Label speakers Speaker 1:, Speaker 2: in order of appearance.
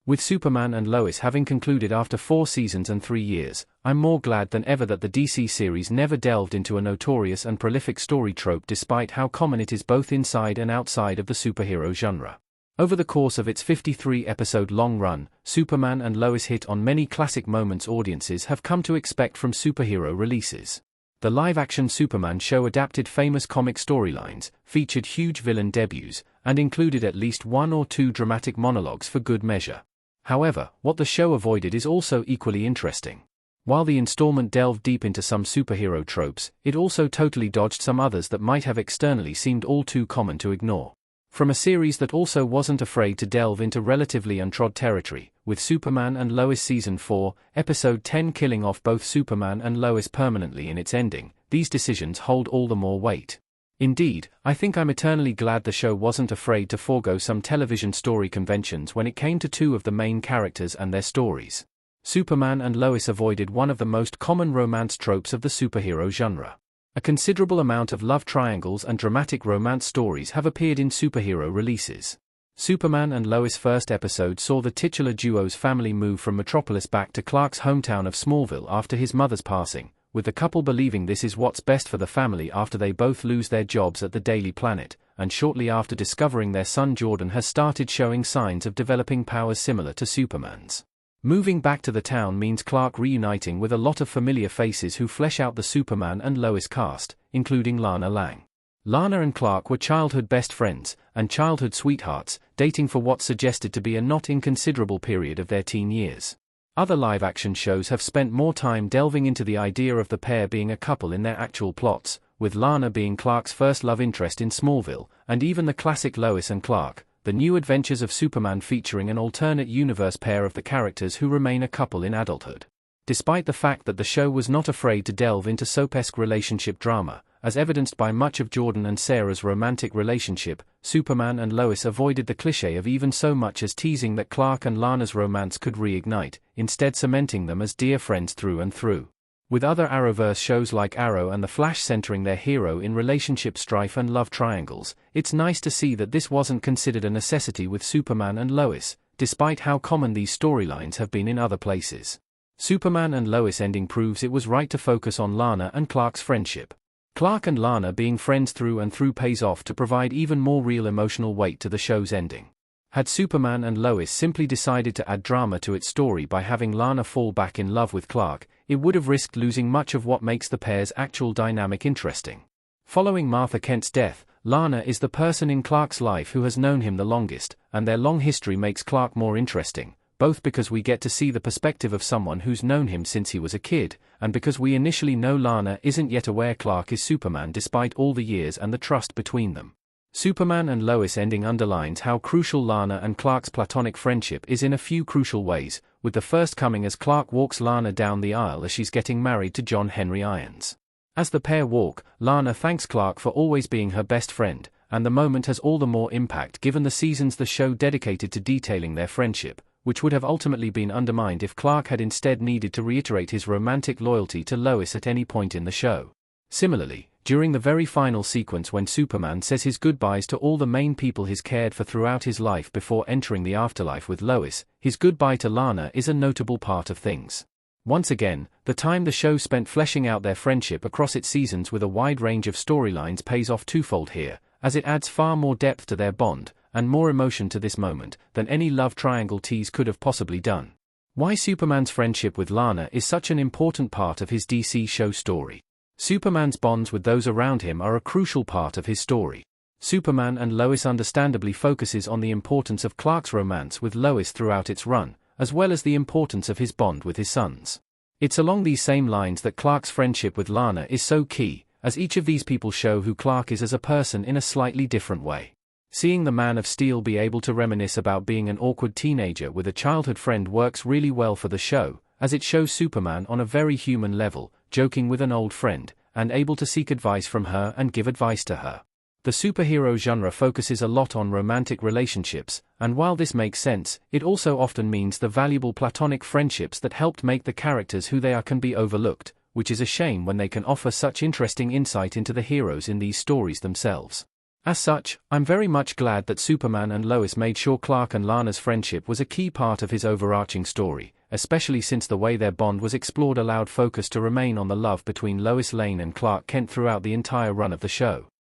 Speaker 1: With Superman and Lois having concluded after 4 seasons and 3 years, I'm more glad than ever that the DC series never delved into a notorious and prolific story trope despite how common it is both inside and outside of the superhero genre. Over the course of its 53-episode-long run, Superman and Lois hit on many classic moments audiences have come to expect from superhero releases. The live-action Superman show adapted famous comic storylines, featured huge villain debuts, and included at least 1 or 2 dramatic monologues for good measure. However, what the show avoided is also equally interesting. While the installment delved deep into some superhero tropes, it also totally dodged some others that might have externally seemed all too common to ignore. From a series that also wasn't afraid to delve into relatively untrod territory, with Superman and Lois Season 4, Episode 10 killing off both Superman and Lois permanently in its ending, these decisions hold all the more weight. Indeed, I think I'm eternally glad the show wasn't afraid to forego some television story conventions when it came to 2 of the main characters and their stories. Superman and Lois avoided one of the most common romance tropes of the superhero genre. A considerable amount of love triangles and dramatic romance stories have appeared in superhero releases. Superman and Lois' first episode saw the titular duo's family move from Metropolis back to Clark's hometown of Smallville after his mother's passing, with the couple believing this is what's best for the family after they both lose their jobs at the Daily Planet, and shortly after discovering their son Jordan has started showing signs of developing powers similar to Superman's. Moving back to the town means Clark reuniting with a lot of familiar faces who flesh out the Superman and Lois cast, including Lana Lang. Lana and Clark were childhood best friends, and childhood sweethearts, dating for what suggested to be a not inconsiderable period of their teen years. Other live-action shows have spent more time delving into the idea of the pair being a couple in their actual plots, with Lana being Clark's first love interest in Smallville, and even the classic Lois and Clark, The New Adventures of Superman featuring an alternate universe pair of the characters who remain a couple in adulthood. Despite the fact that the show was not afraid to delve into soap-esque relationship drama, as evidenced by much of Jordan and Sarah's romantic relationship, Superman and Lois avoided the cliché of even so much as teasing that Clark and Lana's romance could reignite, instead cementing them as dear friends through and through. With other Arrowverse shows like Arrow and The Flash centering their hero in relationship strife and love triangles, it's nice to see that this wasn't considered a necessity with Superman and Lois, despite how common these storylines have been in other places. Superman and Lois ending proves it was right to focus on Lana and Clark's friendship. Clark and Lana being friends through and through pays off to provide even more real emotional weight to the show's ending. Had Superman and Lois simply decided to add drama to its story by having Lana fall back in love with Clark, it would have risked losing much of what makes the pair's actual dynamic interesting. Following Martha Kent's death, Lana is the person in Clark's life who has known him the longest, and their long history makes Clark more interesting, both because we get to see the perspective of someone who's known him since he was a kid, and because we initially know Lana isn't yet aware Clark is Superman despite all the years and the trust between them. Superman and Lois ending underlines how crucial Lana and Clark's platonic friendship is in a few crucial ways, with the first coming as Clark walks Lana down the aisle as she's getting married to John Henry Irons. As the pair walk, Lana thanks Clark for always being her best friend, and the moment has all the more impact given the seasons the show dedicated to detailing their friendship, which would have ultimately been undermined if Clark had instead needed to reiterate his romantic loyalty to Lois at any point in the show. Similarly, during the very final sequence when Superman says his goodbyes to all the main people he's cared for throughout his life before entering the afterlife with Lois, his goodbye to Lana is a notable part of things. Once again, the time the show spent fleshing out their friendship across its seasons with a wide range of storylines pays off twofold here, as it adds far more depth to their bond, and more emotion to this moment, than any love triangle tease could have possibly done. Why Superman's friendship with Lana is such an important part of his DC show story. Superman's bonds with those around him are a crucial part of his story. Superman and Lois understandably focuses on the importance of Clark's romance with Lois throughout its run, as well as the importance of his bond with his sons. It's along these same lines that Clark's friendship with Lana is so key, as each of these people show who Clark is as a person in a slightly different way. Seeing the Man of Steel be able to reminisce about being an awkward teenager with a childhood friend works really well for the show, as it shows Superman on a very human level, joking with an old friend, and able to seek advice from her and give advice to her. The superhero genre focuses a lot on romantic relationships, and while this makes sense, it also often means the valuable platonic friendships that helped make the characters who they are can be overlooked, which is a shame when they can offer such interesting insight into the heroes in these stories themselves. As such, I'm very much glad that Superman and Lois made sure Clark and Lana's friendship was a key part of his overarching story, especially since the way their bond was explored allowed focus to remain on the love between Lois Lane and Clark Kent throughout the entire run of the show.